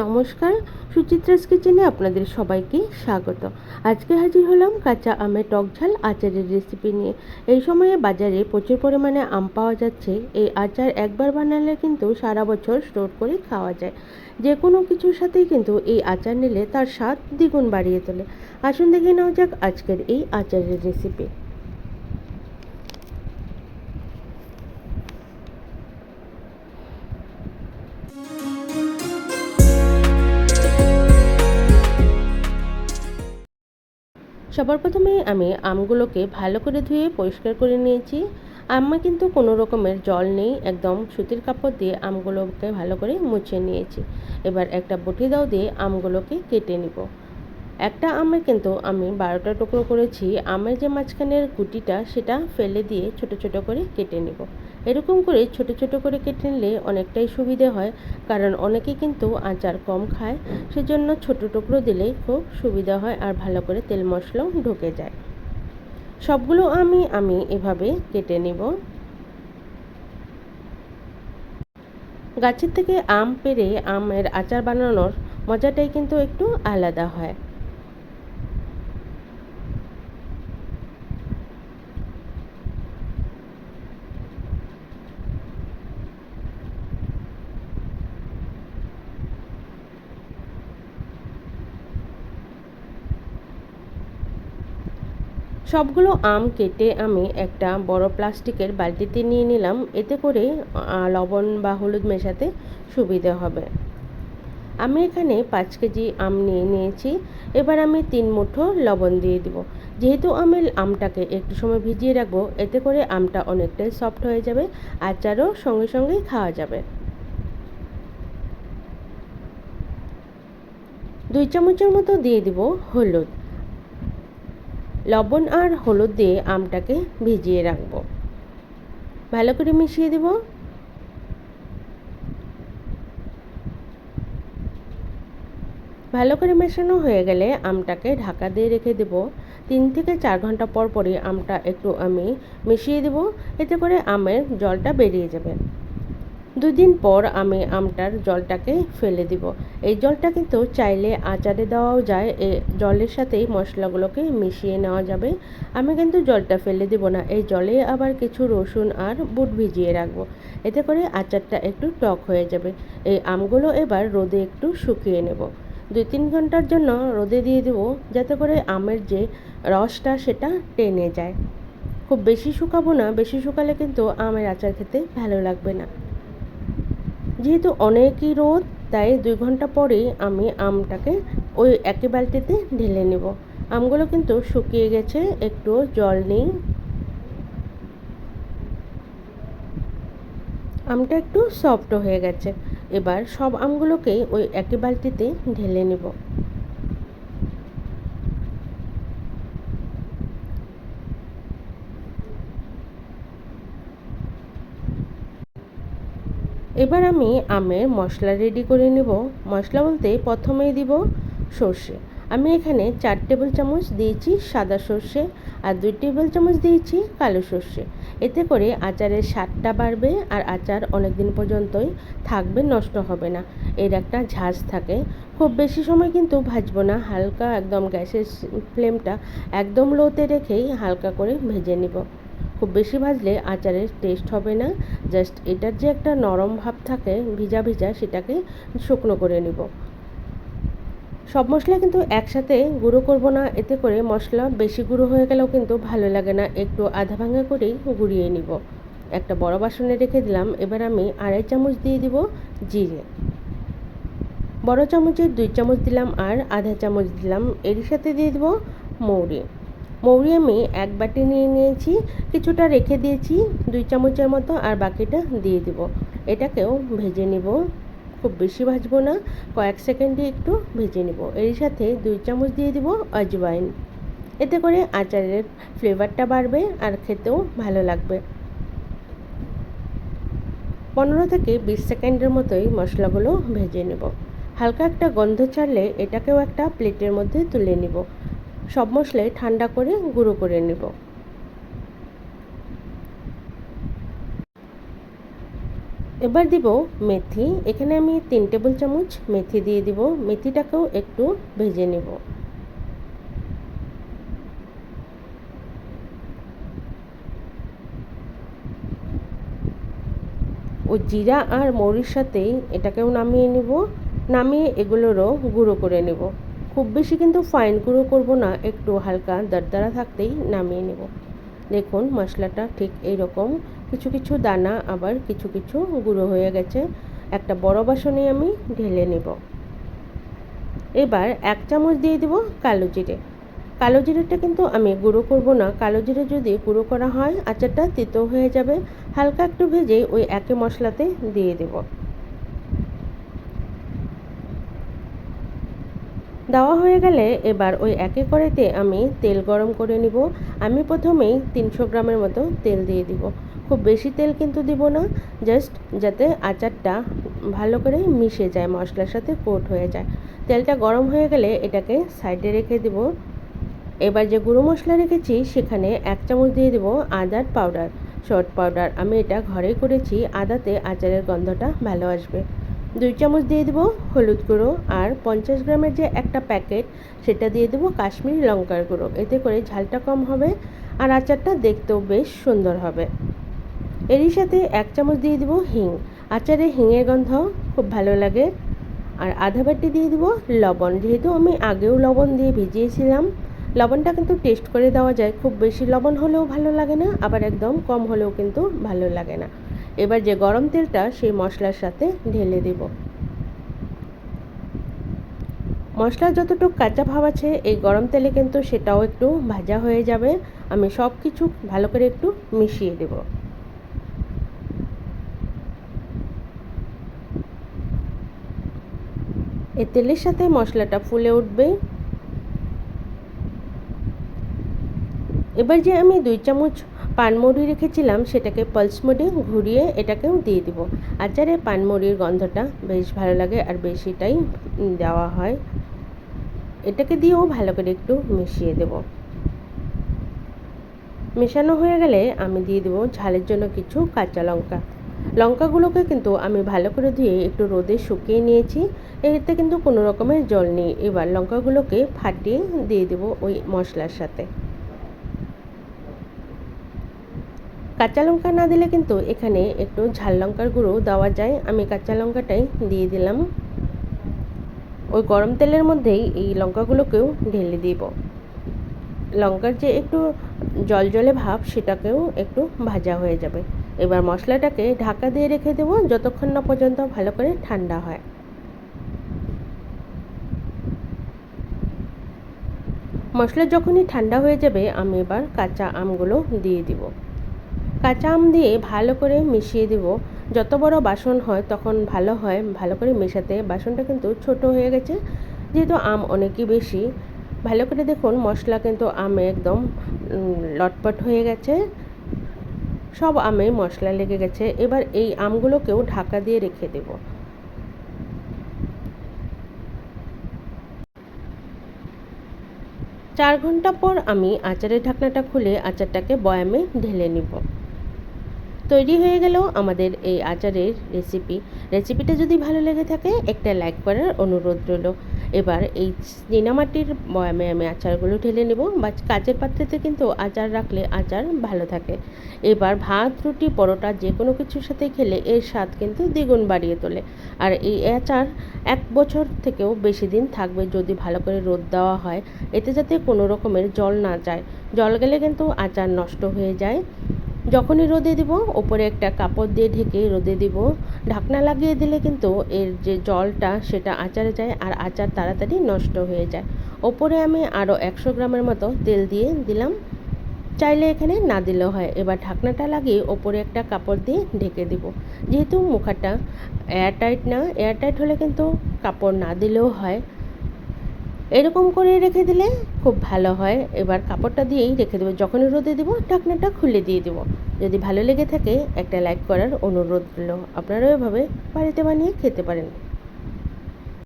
নমস্কার, সুচিত্রাস কিচেনে আপনাদের সবাইকে স্বাগত। আজকে হাজির হলাম কাঁচা আমের টকঝাল আচারের রেসিপি নিয়ে। এই সময়ে বাজারে প্রচুর পরিমাণে আম পাওয়া যাচ্ছে। এই আচার একবার বানালে কিন্তু সারা বছর স্টোর করে খাওয়া যায়। যে কোনো কিছুর সাথেই কিন্তু এই আচার নিলে তার স্বাদ দ্বিগুণ বাড়িয়ে তোলে। আসুন দেখে নেওয়া যাক আজকের এই আচারের রেসিপি। সবার প্রথমে আমি আমগুলোকে ভালো করে ধুয়ে পরিষ্কার করে নিয়েছি। আমে কিন্তু কোনো রকমের জল নেই, একদম সুতির কাপড় দিয়ে আমগুলোকে ভালো করে মুছে নিয়েছি। এবার একটা বটি দাও দিয়ে আমগুলোকে কেটে নিব। একটা আমের কিন্তু আমি 12টা টুকরো করেছি। আমের যে মাঝখানের গুটিটা সেটা ফেলে দিয়ে ছোট ছোট করে কেটে নেব। এরকম করে ছোট ছোট করে কেটে নিলে অনেকটাই সুবিধে হয়, কারণ অনেকে কিন্তু আচার কম খায়। সেজন্য ছোট টুকরো দিলেই খুব সুবিধা হয় আর ভালো করে তেল মশলাও ঢুকে যায়। সবগুলো আমি এভাবে কেটে নিব। গাছের থেকে আম পেড়ে আমের আচার বানানোর মজাটাই কিন্তু একটু আলাদা হয়। সবগুলো আম কেটে আমি একটা বড় প্লাস্টিকের বালতিতে নিয়ে নিলাম। এতে করে লবণ বা হলুদ মেশাতে সুবিধে হবে। আমি এখানে 5 কেজি আম নিয়ে নিয়েছি। এবার আমি 3 মুঠো লবণ দিয়ে দিব। যেহেতু আমি আমটাকে একটু সময় ভিজিয়ে রাখবো, এতে করে আমটা অনেকটাই সফট হয়ে যাবে, আচারও সঙ্গে সঙ্গেই খাওয়া যাবে। 2 চামচের মতো দিয়ে দিব হলুদ। লবণ আর হলুদ দিয়ে আমটাকে ভিজিয়ে রাখবো। ভালো করে মিশিয়ে দেব। ভালো করে মেশানো হয়ে গেলে আমটাকে ঢাকা দিয়ে রেখে দেব। 3 থেকে 4 ঘন্টা পর পরই আমটা একটু আমি মিশিয়ে দেব। এতে করে আমের জলটা বেরিয়ে যাবে। 2 দিন পর আমি আমটার জলটাকে ফেলে দিব। এই জলটা কিন্তু চাইলে আচারে দেওয়াও যায়, এই জলের সাথেই মশলাগুলোকে মিশিয়ে নেওয়া যাবে। আমি কিন্তু জলটা ফেলে দিব না, এই জলে আবার কিছু রসুন আর বুট ভিজিয়ে রাখবো। এতে করে আচারটা একটু টক হয়ে যাবে। এই আমগুলো এবার রোদে একটু শুকিয়ে নেব। 2-3 ঘন্টার জন্য রোদে দিয়ে দেবো, যাতে করে আমের যে রসটা সেটা টেনে যায়। খুব বেশি শুকাবো না, বেশি শুকালে কিন্তু আমের আচার খেতে ভালো লাগবে না। যেহেতু অনেকই রোদ, তাই 2 ঘন্টা পরেই আমি আমটাকে ওই একই বালতিতে ঢেলে নেব। আমগুলো কিন্তু শুকিয়ে গেছে, একটু জল নেই। আমটা একটু সফট হয়ে গেছে। এবার সব আমগুলোকেই ওই একই বালতিতে ঢেলে নেব। এবার আমি আমের মশলা রেডি করে নেব। মশলা বলতে প্রথমেই দিব সর্ষে। আমি এখানে 4 টেবিল চামচ দিয়েছি সাদা সর্ষে আর 2 টেবিল চামচ দিয়েছি কালো সর্ষে। এতে করে আচারের স্বাদটা বাড়বে আর আচার অনেক দিন পর্যন্তই থাকবে, নষ্ট হবে না। এর একটা ঝাঁঝ থাকে। খুব বেশি সময় কিন্তু ভাজবো না, হালকা একদম গ্যাসের ফ্লেমটা একদম লোতে রেখেই হালকা করে ভেজে নিব। খুব বেশি ভাজলে আচারের টেস্ট হবে না। জাস্ট এটার যে একটা নরম ভাব থাকে ভিজা ভিজা, সেটাকে শুকনো করে নিব। সব মশলা কিন্তু একসাথে গুঁড়ো করব না, এতে করে মশলা বেশি গুঁড়ো হয়ে গেলেও কিন্তু ভালো লাগে না। একটু আধা ভাঙা করেই গুঁড়িয়ে নিব। একটা বড় বাসনে রেখে দিলাম। এবার আমি 2.5 চামচ দিয়ে দিব জিরে। বড় চামচের 2 চামচ দিলাম আর আধা চামচ দিলাম। এর সাথে দিয়ে দেবো মৌরি। মৌরি আমি এক বাটি নিয়ে নিয়েছি, কিছুটা রেখে দিয়েছি 2 চামচের মতো, আর বাকিটা দিয়ে দিব। এটাকেও ভেজে নিব। খুব বেশি ভাজবো না, কয়েক সেকেন্ডে একটু ভেজে নিব। এর সাথে 2 চামচ দিয়ে দিব আজওয়াইন। এতে করে আচারের ফ্লেভারটা বাড়বে আর খেতেও ভালো লাগবে। 15 থেকে 20 সেকেন্ডের মতোই মশলাগুলো ভেজে নেব। হালকা একটা গন্ধ ছাড়লে এটাকেও একটা প্লেটের মধ্যে তুলে নিব। সব মশলাই ঠান্ডা করে গুঁড়ো করে নেব। এবার দিব মেথি। এখানে আমি 3 টেবিল চামচ মেথি দিয়ে দিব। মেথিটাকেও একটু ভেজে নেব। ও জিরা আর মৌরির সাথেই এটাকেও নামিয়ে নেব। নামিয়ে এগুলোরও গুঁড়ো করে নেব। খুব বেশি কিন্তু ফাইন গুঁড়ো করব না, একটু হালকা দরদরা থাকতেই নামিয়ে নেব। দেখুন মশলাটা ঠিক এইরকম, কিছু কিছু দানা আবার কিছু কিছু গুঁড়ো হয়ে গেছে। একটা বড় বাসনে আমি ঢেলে নেব। এবার 1 চামচ দিয়ে দেব কালো জিরে। কালো জিরেটা কিন্তু আমি গুঁড়ো করব না, কালো জিরে যদি গুঁড়ো করা হয় আচারটা তেতো হয়ে যাবে। হালকা একটু ভেজে ওই একই মশলাতে দিয়ে দেব। দেওয়া হয়ে গেলে এবার ওই একই কড়াইতে আমি তেল গরম করে নিব। আমি প্রথমেই 300 গ্রামের মতো তেল দিয়ে দিব। খুব বেশি তেল কিন্তু দিব না, জাস্ট যাতে আচারটা ভালো করে মিশে যায়, মশলার সাথে কোট হয়ে যায়। তেলটা গরম হয়ে গেলে এটাকে সাইডে রেখে দেব। এবার যে গুঁড়ো মশলা রেখেছি সেখানে 1 চামচ দিয়ে দেব আদার পাউডার, শর্ট পাউডার। আমি এটা ঘরেই করেছি, আদাতে আচারের গন্ধটা ভালো আসবে। 2 চামচ দিয়ে দেব হলুদ গুঁড়ো, আর 50 গ্রামের যে একটা প্যাকেট সেটা দিয়ে দেব কাশ্মীরি লঙ্কার গুঁড়ো। এতে করে ঝালটা কম হবে আর আচারটা দেখতেও বেশ সুন্দর হবে। এরই সাথে 1 চামচ দিয়ে দেব হিং। আচারে হিঙের গন্ধ খুব ভালো লাগে। আর আধা বাটি দিয়ে দেব লবণ। যেহেতু আমি আগেও লবণ দিয়ে ভিজিয়েছিলাম, লবণটা কিন্তু টেস্ট করে দেওয়া যায়। খুব বেশি লবণ হলেও ভালো লাগে না, আবার একদম কম হলেও কিন্তু ভালো লাগে না। এবার যে গরম তেলটা সেই মশলার সাথে ঢেলে দেব। মশলা যতটুকু কাঁচা ভাব আছে এই গরম তেলে কিন্তু সেটাও একটু ভাজা হয়ে যাবে। আমি সব কিছু ভালো করে একটু মিশিয়ে দেব। এই তেলের সাথে মশলাটা ফুলে উঠবে। এবার যে আমি 2 চামচ পানমুড়ি রেখেছিলাম সেটাকে পালস মোডে ঘুরিয়ে এটাকেও দিয়ে দিব। আচারে পানমুড়ির গন্ধটা বেশ ভালো লাগে আর বেশিটাই দেওয়া হয়। এটাকে দিয়েও ভালো করে একটু মিশিয়ে দেব। মেশানো হয়ে গেলে আমি দিয়ে দেব ঝালের জন্য কিছু কাঁচা লঙ্কা। লঙ্কাগুলোকে কিন্তু আমি ভালো করে ধুয়ে একটু রোদে শুকিয়ে নিয়েছি। এতে কিন্তু কোনো রকমের জল নেই। এবার লঙ্কাগুলোকে ফাটিয়ে দিয়ে দেব ওই মশলার সাথে। কাঁচা লঙ্কা না দিলে কিন্তু এখানে একটু ঝাল লঙ্কার গুঁড়ো দেওয়া যায়। আমি কাঁচা লঙ্কাটাই দিয়ে দিলাম। ওই গরম তেলের মধ্যেই এই লঙ্কাগুলোকেও ঢেলে দিব। লঙ্কার যে একটু জলজলে ভাব সেটাকেও একটু ভাজা হয়ে যাবে। এবার মশলাটাকে ঢাকা দিয়ে রেখে দেবো যতক্ষণ না পর্যন্ত ভালো করে ঠান্ডা হয়। মশলা যখনই ঠান্ডা হয়ে যাবে আমি এবার কাঁচা আমগুলো দিয়ে দিব। কাঁচা আম দিয়ে ভালো করে মিশিয়ে দেব। যত বড় বাসন হয় তখন ভালো হয় ভালো করে মেশাতে। বাসনটা কিন্তু ছোট হয়ে গেছে, যেহেতু আম অনেকই বেশি। ভালো করে দেখুন মশলা কিন্তু আমে একদম লটপট হয়ে গেছে, সব আমে মশলা লেগে গেছে। এবার এই আমগুলোকেও ঢাকা দিয়ে রেখে দেব। 4 ঘন্টা পর আমি আচারের ঢাকনাটা খুলে আচারটাকে বয়ামে ঢেলে নিব। তৈরি হয়ে গেল আমাদের এই আচারের রেসিপিটা যদি ভালো লেগে থাকে একটা লাইক করার অনুরোধ রইল। এবার এই চীনামাটির বয়ামে আমি আচারগুলো ঢেলে নেব, বা কাচের পাত্রেতে কিন্তু আচার রাখলে আচার ভালো থাকে। এবার ভাত, রুটি, পরোটা যে কোনো কিছুর সাথে খেলে এর স্বাদ কিন্তু দ্বিগুণ বাড়িয়ে তোলে। আর এই আচার 1 বছর থেকেও বেশি দিন থাকবে যদি ভালো করে রোদ দেওয়া হয়। এতে যাতে কোনো রকমের জল না যায়, জল গেলে কিন্তু আচার নষ্ট হয়ে যায়। যখনই রোদে দিব ওপরে একটা কাপড় দিয়ে ঢেকে রোদে দিব। ঢাকনা লাগিয়ে দিলে কিন্তু এর যে জলটা সেটা আচারে যায় আর আচার তাড়াতাড়ি নষ্ট হয়ে যায়। ওপরে আমি আরও 100 গ্রামের মতো তেল দিয়ে দিলাম, চাইলে এখানে না দিলেও হয়। এবার ঢাকনাটা লাগিয়ে ওপরে একটা কাপড় দিয়ে ঢেকে দিব। যেহেতু মুখাটা এয়ারটাইট না, এয়ারটাইট হলে কিন্তু কাপড় না দিলেও হয়। এরকম করে রেখে দিলে খুব ভালো হয়। এবার কাপড়টা দিয়েই রেখে দেবো, যখনই রোদে দেবো ঢাকনাটা খুলে দিয়ে দেবো। যদি ভালো লেগে থাকে একটা লাইক করার অনুরোধ রইল। আপনারাও এভাবে বাড়িতে বানিয়ে খেতে পারেন।